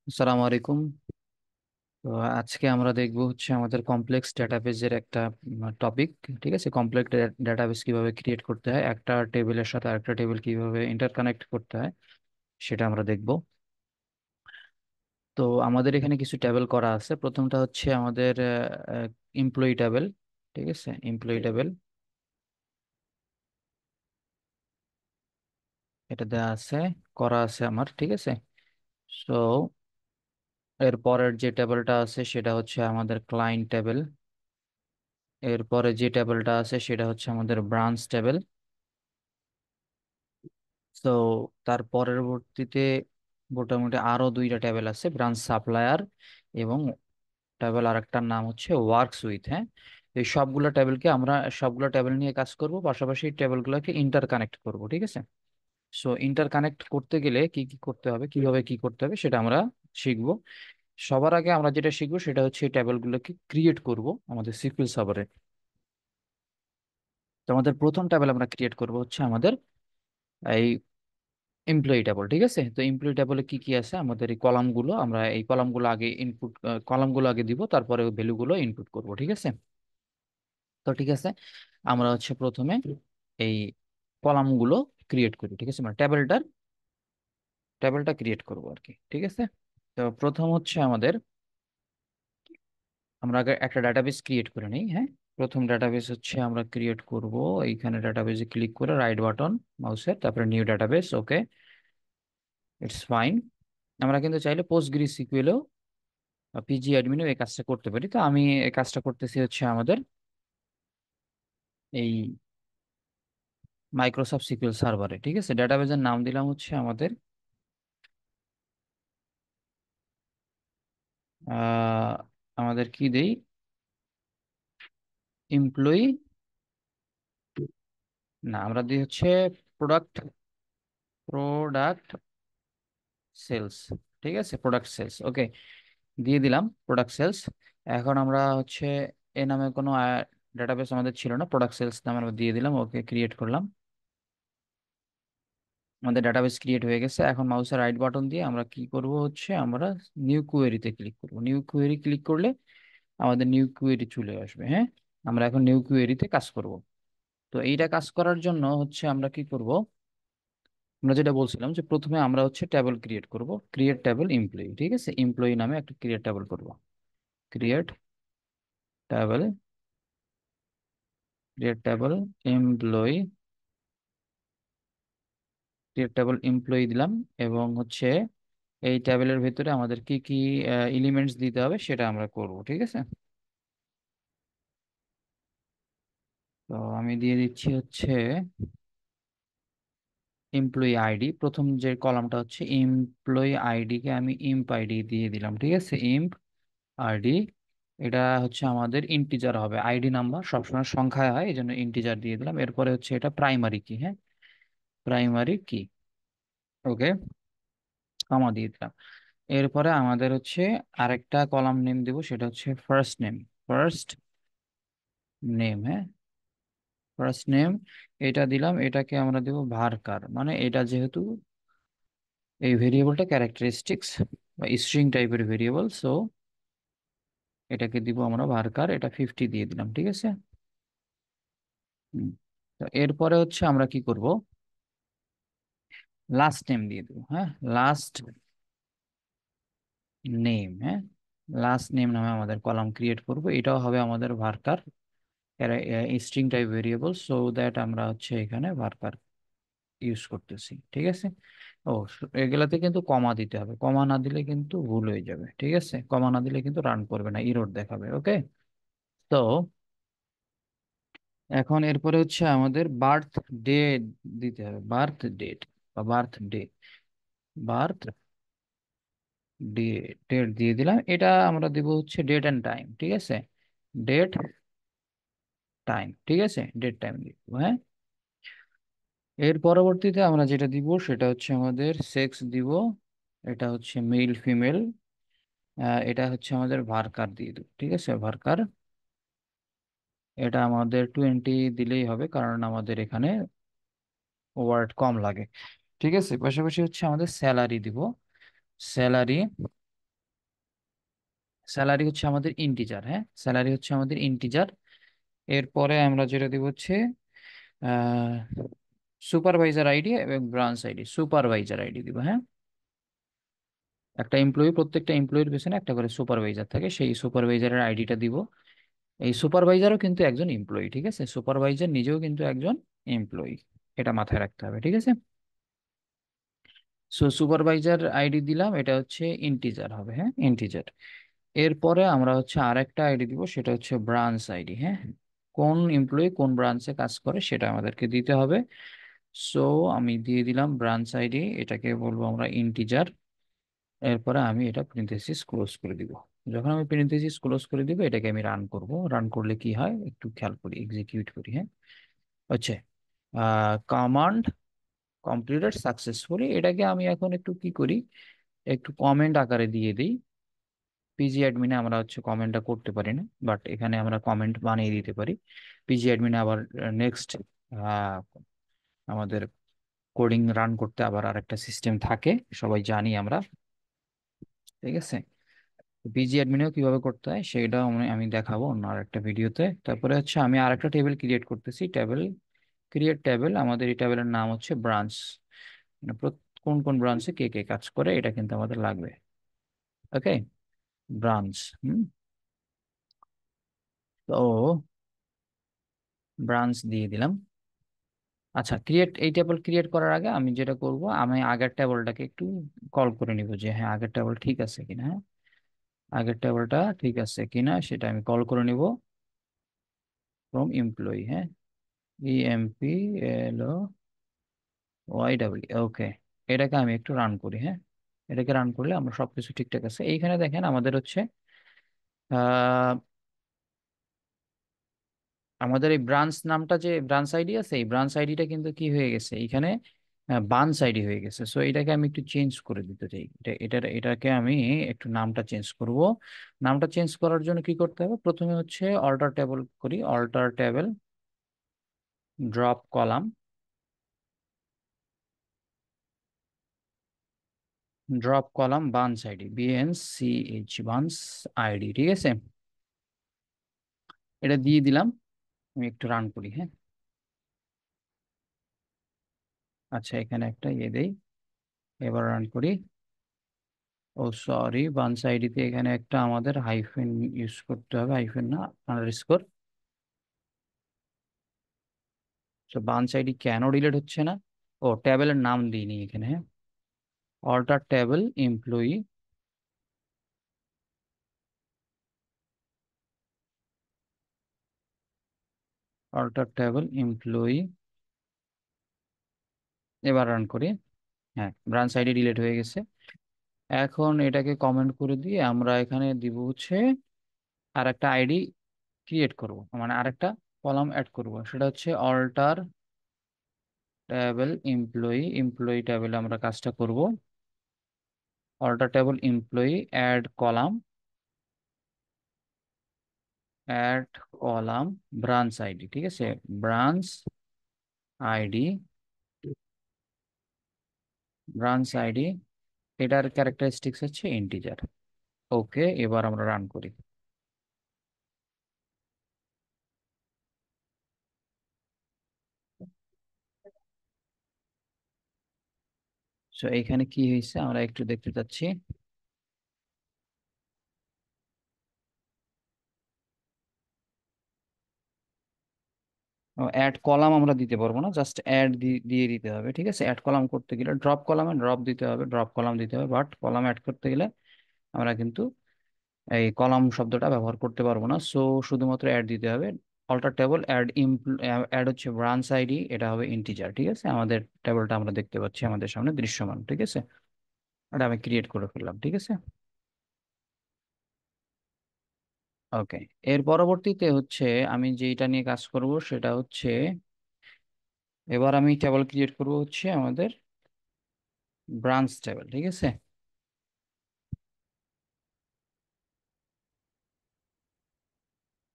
আসসালামু আলাইকুম। তো আজকে আমরা দেখব হচ্ছে আমাদের কমপ্লেক্স ডেটাবেজের একটা টপিক। ঠিক আছে, কমপ্লেক্স ডেটাবেজ কিভাবে ক্রিয়েট করতে হয়, একটা টেবিলের সাথে আরেকটা টেবিল কিভাবে ইন্টারকানেক্ট করতে হয় সেটা আমরা দেখব। তো আমাদের এখানে কিছু টেবিল করা আছে। প্রথমটা হচ্ছে আমাদের এমপ্লয়ি টেবিল। ঠিক আছে, এমপ্লয়ি টেবিল এটা দেওয়া আছে, করা আছে আমার। ঠিক আছে, সো এর পরের যে টেবিলটা আছে সেটা হচ্ছে আমাদের ক্লায়েন্ট টেবিল। এরপরে যে টেবিলটা আছে সেটা হচ্ছে আমাদের ব্রাঞ্চ টেবিল। তো তার পরবর্তীতে মোটামুটি আরো দুইটা ট্যাবেল আছে, ব্রাঞ্চ সাপ্লায়ার এবং ট্যাবেল আরেকটার নাম হচ্ছে ওয়ার্কস উইথ। হ্যাঁ, এই সবগুলো ট্যাবেল নিয়ে কাজ করব, পাশাপাশি ট্যাবেলগুলোকে ইন্টারকানেক্ট করব। ঠিক আছে, সো ইন্টারকানেক্ট করতে গেলে কি কি করতে হবে, কিভাবে কি করতে হবে সেটা আমরা শিখবো। সবার আগে আমরা যেটা শিখবো সেটা হচ্ছে এই ট্যাবেলগুলোকে ক্রিয়েট করব আমাদের সিকিউএল সার্ভারে। তো আমাদের প্রথম ট্যাবেল আমরা ক্রিয়েট করব হচ্ছে আমাদের এই এমপ্লয়ি টেবল। ঠিক আছে, তো এমপ্লয়ি টেবলে কি কি আছে, আমাদের এই কলামগুলো, আমরা এই কলামগুলো আগে ইনপুট, কলামগুলো আগে দিব, তারপরে ভ্যালুগুলো ইনপুট করব। ঠিক আছে, তো ঠিক আছে, আমরা হচ্ছে প্রথমে এই কলামগুলো ক্রিয়েট করি। ঠিক আছে, মানে টেবিলটা ক্রিয়েট করব আর কি। ঠিক আছে, তো প্রথম হচ্ছে আমাদের, আমরা আগে একটা ডাটাবেস ক্রিয়েট করে নিই। হ্যাঁ, প্রথম ডাটাবেস হচ্ছে আমরা ক্রিয়েট করব। এইখানে ডাটাবেসে ক্লিক করে রাইট বাটন মাউসের, তারপরে new database. Okay, it's fine. আমরা কিন্তু চাইলে পোস্টগ্রি সিকিউএলও, পিজি অ্যাডমিনও এই কাজটা করতে পারি। তো আমি এই কাজটা করতেছি হচ্ছে আমাদের এই মাইক্রোসফট সিকিউএল সার্ভারে। ঠিক আছে, ডেটাবেজের নাম দিলাম হচ্ছে আমাদের আহ, আমাদের কি দেই, এমপ্লয়ি, না আমরা দিই হচ্ছে প্রোডাক্ট, প্রোডাক্ট সেলস। ঠিক আছে, প্রোডাক্ট সেলস। ওকে, দিয়ে দিলাম প্রোডাক্ট সেলস। এখন আমরা হচ্ছে এ নামে কোনো ডাটাবেস আমাদের ছিল না, প্রোডাক্ট সেলস নামে আমরা দিয়ে দিলাম। ওকে, ক্রিয়েট করলাম। আমাদের ডাটাবেস ক্রিয়েট হয়ে গেছে। এখন মাউসের রাইট বাটন দিয়ে আমরা কি করব হচ্ছে আমরা নিউ কুয়েরিতে ক্লিক করব। নিউ কুয়েরি ক্লিক করলে আমাদের নিউ কুয়েরি চলে আসবে। হ্যাঁ, আমরা এখন নিউ কুয়েরিতে কাজ করব। তো এইটা কাজ করার জন্য হচ্ছে আমরা কি করব, আমরা যেটা বলছিলাম যে প্রথমে আমরা হচ্ছে টেবিল ক্রিয়েট করব, ক্রিয়েট টেবিল এমপ্লয়ি। ঠিক আছে, এমপ্লয়ি নামে একটা ক্রিয়েট টেবিল করব। Create table, create table employee, create table employee দিলাম। এবং হচ্ছে এই টেবিলের ভিতরে আমাদের কি কি এলিমেন্টস দিতে হবে সেটা আমরা করব। ঠিক আছে, তো আমি দিয়ে দিচ্ছি হচ্ছে এমপ্লয়ি আইডি। প্রথম যে কলামটা হচ্ছে এমপ্লয়ি আইডি কে আমি ইম্প আইডি দিয়ে দিলাম। ঠিক আছে, ইম্প আইডি, এটা হচ্ছে আমাদের ইন্টিজার হবে। আইডি নাম্বার সবসময় সংখ্যায় হয়, এই জন্য ইন্টিজার দিয়ে দিলাম। এরপরে হচ্ছে এটা প্রাইমারি কি। হ্যাঁ, প্রাইমারি কি। ওকে, কমা দিয়ে দিলাম। এরপরে আমাদের হচ্ছে আরেকটা কলাম নেম দিব, সেটা হচ্ছে ফার্স্ট নেম। ফার্স্ট নেম, হ্যাঁ, ফার্স্ট নেম এটা দিলাম। এটাকে আমরা দেব ভার্কার, মানে এটা যেহেতু এই ভেরিয়েবলটা ক্যারেক্টারিস্টিক্স বা স্ট্রিং টাইপের ভেরিয়েবল, সো এটাকে দিব আমরা ভার্কার। এটা 50 দিয়ে দিলাম। ঠিক আছে, হুম। তো এরপরে হচ্ছে আমরা কি করব, লাস্ট নেম দিয়ে দেবো। হ্যাঁ, লাস্ট নেম। হ্যাঁ, লাস্ট নেম নামে আমাদের কলাম ক্রিয়েট করব। এটাও হবে আমাদের varchar, string type variable, so that আমরা হচ্ছে এখানে ভার্কার ইউজ করতেছি। ঠিক আছে, ও এগুলাতে কিন্তু কমা দিতে হবে, কমা না দিলে কিন্তু ভুল হয়ে যাবে। ঠিক আছে, কমা না দিলে কিন্তু রান করবে না, ইরর দেখাবে। ওকে, তো এখন এরপরে হচ্ছে আমাদের বার্থ ডে দিতে হবে, বার্থ ডেট বা birthday, birthday, date দিয়ে দিলাম। এটা আমরা দিব হচ্ছে ডেট এন্ড টাইম। ঠিক আছে, ডেট টাইম। ঠিক আছে, ডেট টাইম দিব। হ্যাঁ, এর পরবর্তীতে আমরা যেটা দিব সেটা হচ্ছে আমাদের সেক্স দিব। এটা হচ্ছে মেল ফিমেল। এটা হচ্ছে আমাদের ভার্কার দিয়ে দেবো। ঠিক আছে, ভার্কার, এটা আমাদের 20 দিলেই হবে, কারণ আমাদের এখানে ওয়ার্ড কম লাগে। ঠিক আছে, পাশাপাশি হচ্ছে আমাদের স্যালারি দিব। স্যালারি, স্যালারি হচ্ছে আমাদের ইন্টিজার, হ্যাঁ, স্যালারি হচ্ছে আমাদের ইন্টিজার। এরপরে আমরা যেটা দিব হচ্ছে সুপারভাইজার আইডি এবং ব্রাঞ্চ আইডি। সুপারভাইজার আইডি দিব, হ্যাঁ। একটা এমপ্লয়ি, প্রত্যেকটা এমপ্লয়ির পেছনে একটা করে সুপারভাইজার থাকে, সেই সুপারভাইজারের আইডিটা দিব। এই সুপারভাইজারও কিন্তু একজন এমপ্লয়ি, ঠিক আছে, সুপারভাইজার নিজেও কিন্তু একজন এমপ্লয়ি, এটা মাথায় রাখতে হবে, ঠিক আছে। সো সুপারভাইজার আইডি দিলাম, এটা হচ্ছে ইন্টিজার হবে, হ্যাঁ, ইন্টিজার। এরপরে আমরা হচ্ছে আরেকটা আইডি দিব, সেটা হচ্ছে ব্রাঞ্চ আইডি, হ্যাঁ। কোন এমপ্লয়ি কোন ব্রাঞ্চে কাজ করে সেটা আমাদেরকে দিতে হবে। সো আমি দিয়ে দিলাম ব্রাঞ্চ আইডি, এটাকে বলবো আমরা ইন্টিজার। এরপরে আমি এটা প্যারেনথেসিস ক্লোজ করে দিব। যখন আমি প্যারেনথেসিস ক্লোজ করে দিব, এটাকে আমি রান করব। রান করলে কি হয় একটু খেয়াল করি, এক্সিকিউট করি, হ্যাঁ। হচ্ছে কমান্ড কমপ্লিটেড সাকসেসফুলি। এটাকে আমি এখন একটু কি করি, একটু কমেন্ট আকারে দিয়ে দিই। পিজি অ্যাডমিনে আমরা হচ্ছে কমেন্টটা করতে পারি না, বাট এখানে আমরা কমেন্ট বানিয়ে দিতে পারি। পিজি অ্যাডমিনে আবার নেক্সট আমাদের কোডিং রান করতে আবার আরেকটা সিস্টেম থাকে, সবাই জানি আমরা, ঠিক আছে। পিজি অ্যাডমিনেও কিভাবে করতে হয় সেটাও আমি দেখাবো অন্য আরেকটা ভিডিওতে। তারপরে হচ্ছে আমি আরেকটা টেবিল ক্রিয়েট করতেছি, টেবিল ক্রিয়েট টেবিল। আমাদের এই টেবিলের নাম হচ্ছে ব্রাঞ্চ, মানে কোন কোন ব্রাঞ্চে কে কে কাজ করে এটা কিন্তু আমাদের লাগবে। ওকে, ব্রাঞ্চ। তো ব্রাঞ্চ দিয়ে দিলাম। আচ্ছা, এই টেবিল ক্রিয়েট করার আগে আমি যেটা করব, আমি আগের টেবিলটাকে একটু কল করে নিব যে হ্যাঁ আগের টেবিল ঠিক আছে কিনা, হ্যাঁ, আগের টেবিলটা ঠিক আছে কিনা সেটা আমি কল করে নিব ফ্রম এমপ্লয়ি, হ্যাঁ, ইএমপি এল ওয়াই ডাব্লিউ, ওকে। এটাকে আমি একটু রান করি, হ্যাঁ। এটাকে রান করলে আমরা সবকিছু ঠিকঠাক আছে। এইখানে দেখেন আমাদের হচ্ছে আহ আমাদের এই ব্রাঞ্চ নামটা, যে ব্রাঞ্চ আইডি আছে, এই ব্রাঞ্চ আইডিটা কিন্তু কি হয়ে গেছে এখানে, বাঞ্চ আইডি হয়ে গেছে। সো এটাকে আমি একটু চেঞ্জ করে দিতে চাই, এটাকে আমি একটু নামটা চেঞ্জ করব। নামটা চেঞ্জ করার জন্য কি করতে হবে, প্রথমে হচ্ছে অল্টার টেবল করি, alter table drop column, drop column bunch ID, BNCH bunch ID, ঠিক আছে। এটা দিয়ে দিলাম, আমি একটু রান করি, হ্যাঁ। আচ্ছা, এখানে একটা দেই, এবার রান করি। ও সরি, বানস আইডিতে এখানে একটা আমাদের হাইফেন ইউজ করতে হবে, হাইফেন না, আন্ডারস্কোর। তো বানস আইডি কেন ডিলিট হচ্ছে না, ও টেবিলের নাম দিইনি এখানে, হ্যাঁ। Alter table employee, alter table employee, এবার রান করি। হ্যাঁ, ব্রাঞ্চ আইডি ডিলিট হয়ে গেছে। এখন এটাকে কমেন্ট করে দিয়ে আমরা এখানে দিব হচ্ছে আর একটা আইডি ক্রিয়েট করব, মানে আরেকটা কলাম অ্যাড করব, সেটা হচ্ছে অল্টার টেবিল এমপ্লয়ি, এমপ্লয়ি টেবিলে আমরা কাজটা করব। Alter table employee add column, add column branch ID, ঠিক আছে, ব্রাঞ্চ আইডি, ব্রাঞ্চ আইডি, এটার ক্যারেক্টারিস্টিক্স হচ্ছে ইন্টিজার। ওকে, এবার আমরা রান করি। সো এখানে কি হয়েছে আমরা একটু দেখতে চাচ্ছি। অ্যাড কলাম আমরা দিতে পারবো না, জাস্ট অ্যাড দিয়ে দিতে হবে, ঠিক আছে। অ্যাড কলাম করতে গেলে ড্রপ কলামে ড্রপ দিতে হবে, ড্রপ কলাম দিতে হবে, বাট কলাম অ্যাড করতে গেলে আমরা কিন্তু এই কলাম শব্দটা ব্যবহার করতে পারবো না। সো শুধুমাত্র অ্যাড দিতে হবে। অল্টার টেবল অ্যাড অ্যাড হচ্ছে ব্রাঞ্চ আইডি, এটা হবে ইন্টিজার, ঠিক আছে। আমাদের টেবলটা আমরা দেখতে পাচ্ছি আমাদের সামনে দৃশ্যমান, ঠিক আছে। এটা আমি ক্রিয়েট করে ফেললাম, ঠিক আছে। ওকে, এর পরবর্তীতে হচ্ছে আমি যেটা নিয়ে কাজ করব সেটা হচ্ছে, এবার আমি টেবল ক্রিয়েট করব হচ্ছে আমাদের ব্রাঞ্চ টেবল, ঠিক আছে।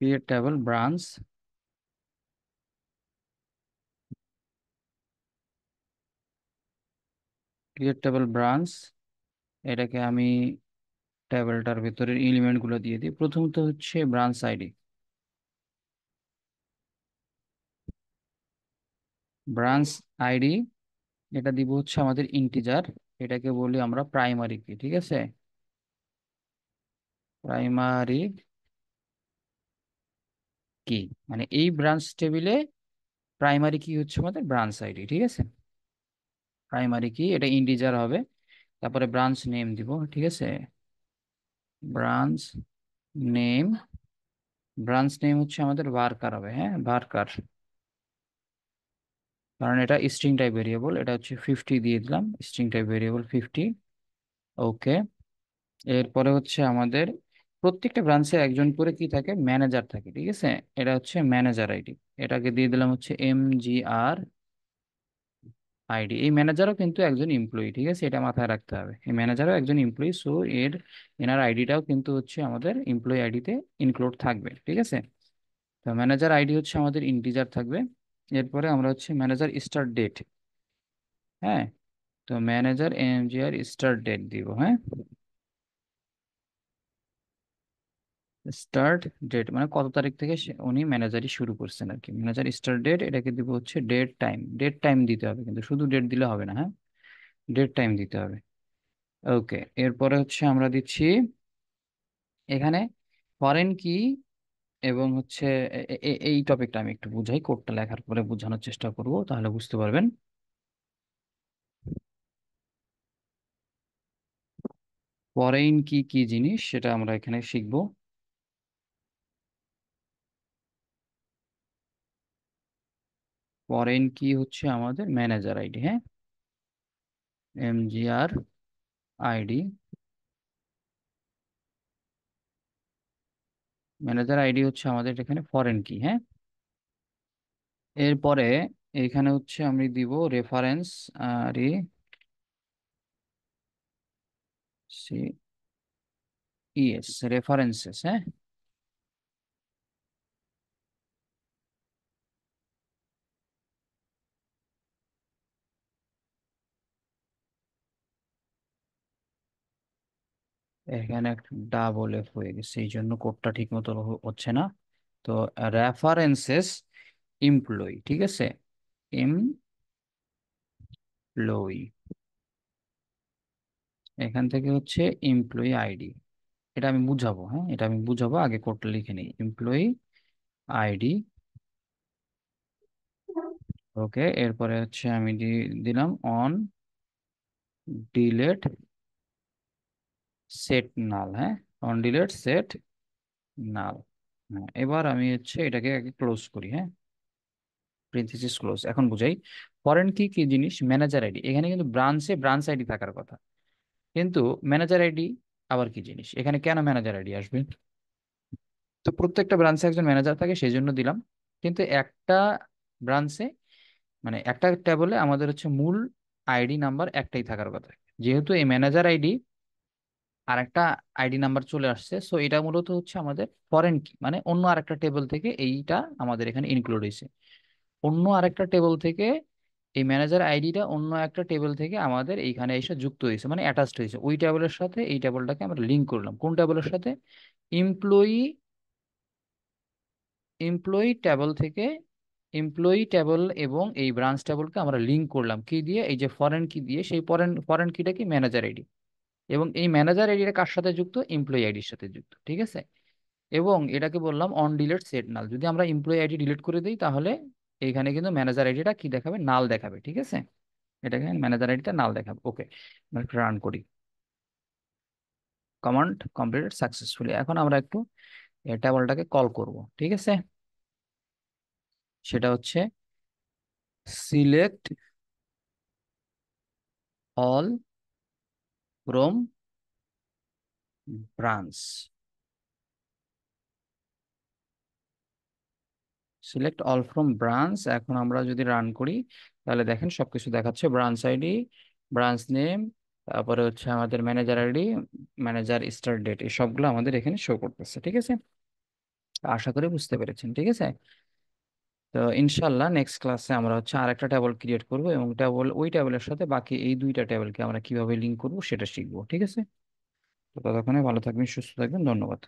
Create table branch, create table branch, এটাকে আমি টেবিলটার ভেতরের এলিমেন্ট গুলো দিয়ে দিই। প্রথমত হচ্ছে ব্রাঞ্চ আইডি। ব্রাঞ্চ আইডি এটা দিব হচ্ছে আমাদের ইন্টিজার। এটাকে বলি আমরা প্রাইমারি কি, ঠিক আছে? প্রাইমারি কি মানে এই ব্রাঞ্চ টেবিলে প্রাইমারি কি হচ্ছে আমাদের ব্রাঞ্চ আইডি, ঠিক আছে? প্রাইমারি কি এটা ইন্টিজার হবে। তারপরে ব্রাঞ্চ নেম দিব, ঠিক আছে? ব্রাঞ্চ নেম, ব্রাঞ্চ নেম হচ্ছে আমাদের varchar হবে, হ্যাঁ varchar, কারণ এটা স্ট্রিং টাইপ ভেরিয়েবল। এটা হচ্ছে 50 দিয়ে দিলাম, স্ট্রিং টাইপ ভেরিয়েবল 50। ওকে। এরপরে হচ্ছে আমাদের প্রত্যেকটা ব্রাঞ্চে একজন করে কি থাকে, ম্যানেজার থাকে, ঠিক আছে? এটা হচ্ছে ম্যানেজার আইডি। এটাকে দিয়ে দিলাম হচ্ছে MGR আইডি। এই ম্যানেজারও কিন্তু একজন এমপ্লয়ি, ঠিক আছে? এটা মাথায় রাখতে হবে, এই ম্যানেজারও একজন এমপ্লয়ি, সো এনার আইডিটাও কিন্তু হচ্ছে আমাদের এমপ্লয়ি আইডিতে ইনক্লুড থাকবে, ঠিক আছে? তো ম্যানেজার আইডি হচ্ছে আমাদের ইন্টিজার থাকবে। এরপরে আমরা হচ্ছে ম্যানেজার স্টার্ট ডেট, হ্যাঁ, তো ম্যানেজার MGR স্টার্ট ডেট দিব, হ্যাঁ। স্টার্ট ডেট মানে কত তারিখ থেকে উনি ম্যানেজারই শুরু করছেন আর কি। ম্যানেজার স্টার্ট ডেট, এটাকে দিব হচ্ছে ডেট টাইম। ডেট টাইম দিতে হবে, কিন্তু শুধু ডেট দিলে হবে না, হ্যাঁ, ডেট টাইম দিতে হবে। ওকে। এরপরে হচ্ছে আমরা দিচ্ছি এখানে ফরেন কি, এবং হচ্ছে এই টপিকটা আমি একটু বুঝাই, কোডটা লেখার পরে বোঝানোর চেষ্টা করব, তাহলে বুঝতে পারবেন। ফরেন কি কি জিনিস সেটা আমরা এখানে শিখব। ফরেন কি হচ্ছে আমাদের ম্যানেজার আইডি, হ্যাঁ, MGR আইডি। ম্যানেজার আইডি হচ্ছে আমাদের এখানে ফরেন কি, হ্যাঁ। এরপরে এখানে হচ্ছে আমি দিব রেফারেন্স, রে সি ইএস, রেফারেন্সেস, হ্যাঁ। এখানে একটা ডাবল এফ হয়ে গেছে, এই জন্য কোডটা ঠিক মতো হচ্ছে না। তো রেফারেন্সেস এমপ্লয়ি, ঠিক আছে? এমপ্লয়ি, এখান থেকে হচ্ছে এমপ্লয়ি আইডি। এটা আমি বুঝাবো, হ্যাঁ, এটা আমি বুঝাবো, আগে কোডটা লিখে নিই। এমপ্লয়ি আইডি, ওকে। এরপরে হচ্ছে আমি দিলাম অন ডিলেট সেট নাল, হ্যাঁ, অন ডিলেট সেট নাল। হ্যাঁ, এবার আমি হচ্ছে এটাকে আগে ক্লোজ করি, হ্যাঁ, প্রিন্থিসিস ক্লোজ। এখন বুঝাই ফরেন কি কি জিনিস। ম্যানেজার আইডি, এখানে কিন্তু ব্রাঞ্চে ব্রাঞ্চ আইডি থাকার কথা, কিন্তু ম্যানেজার আইডি আবার কি জিনিস, এখানে কেন ম্যানেজার আইডি আসবে? তো প্রত্যেকটা ব্রাঞ্চে একজন ম্যানেজার থাকে সেই জন্য দিলাম, কিন্তু একটা ব্রাঞ্চে মানে একটা টেবলে আমাদের হচ্ছে মূল আইডি নাম্বার একটাই থাকার কথা। যেহেতু এই ম্যানেজার আইডি আর একটা আইডি নাম্বার চলে আসছে, সো এটা মূলত হচ্ছে আমাদের ফরেন কি, মানে অন্য আরেকটা টেবিল থেকে এইটা আমাদের এখানে ইনক্লুড হয়েছে। অন্য আরেকটা টেবিল থেকে এই ম্যানেজার আইডিটা অন্য একটা টেবিল থেকে আমাদের এইখানে এসে যুক্ত হয়েছে, মানে অ্যাটাচড হয়েছে ওই টেবিলের সাথে। এই টেবিলটাকে আমরা লিংক করলাম কোন টেবিলের সাথে? এমপ্লয়ি, এমপ্লয়ি টেবিল থেকে। এমপ্লয়ি টেবিল এবং এই ব্রাঞ্চ টেবিলকে আমরা লিংক করলাম কি দিয়ে? এই যে ফরেন কি দিয়ে। সেই ফরেন ফরেন কিটা কি? Manager ID. এবং এই ম্যানেজার আইডিটা কার সাথে যুক্ত? এমপ্লয়ি আইডির সাথে যুক্ত, ঠিক আছে? এবং এটাকে বললাম অন ডিলিট সেট নাল। যদি আমরা এমপ্লয়ি আইডি ডিলিট করে দিই তাহলে এইখানে কিন্তু ম্যানেজার আইডিটা কি দেখাবে? নাল দেখাবে, ঠিক আছে? এটাকে ম্যানেজার আইডিটা নাল দেখাবে। ওকে, রান করি। Command completed successfully. এখন আমরা একটু টেবলটাকে কল করব, ঠিক আছে? সেটা হচ্ছে select all from branch. Select all from branch. এখন আমরা যদি রান করি তাহলে দেখেন সবকিছু দেখাচ্ছে, ব্রাঞ্চ আইডি, ব্রাঞ্চ নেম, তারপরে হচ্ছে আমাদের manager ID, manager start date, এই সবগুলো আমাদের এখানে শো করতেছে, ঠিক আছে? আশা করি বুঝতে পেরেছেন, ঠিক আছে? তো ইনশাল্লাহ নেক্সট ক্লাসে আমরা হচ্ছে আরেকটা টেবল ক্রিয়েট করব, এবং টেবল ওই টেবলের সাথে বাকি এই দুইটা টেবলকে আমরা কিভাবে লিংক করব সেটা শিখবো, ঠিক আছে? তো ততক্ষণে ভালো থাকবেন, সুস্থ থাকবেন, ধন্যবাদ।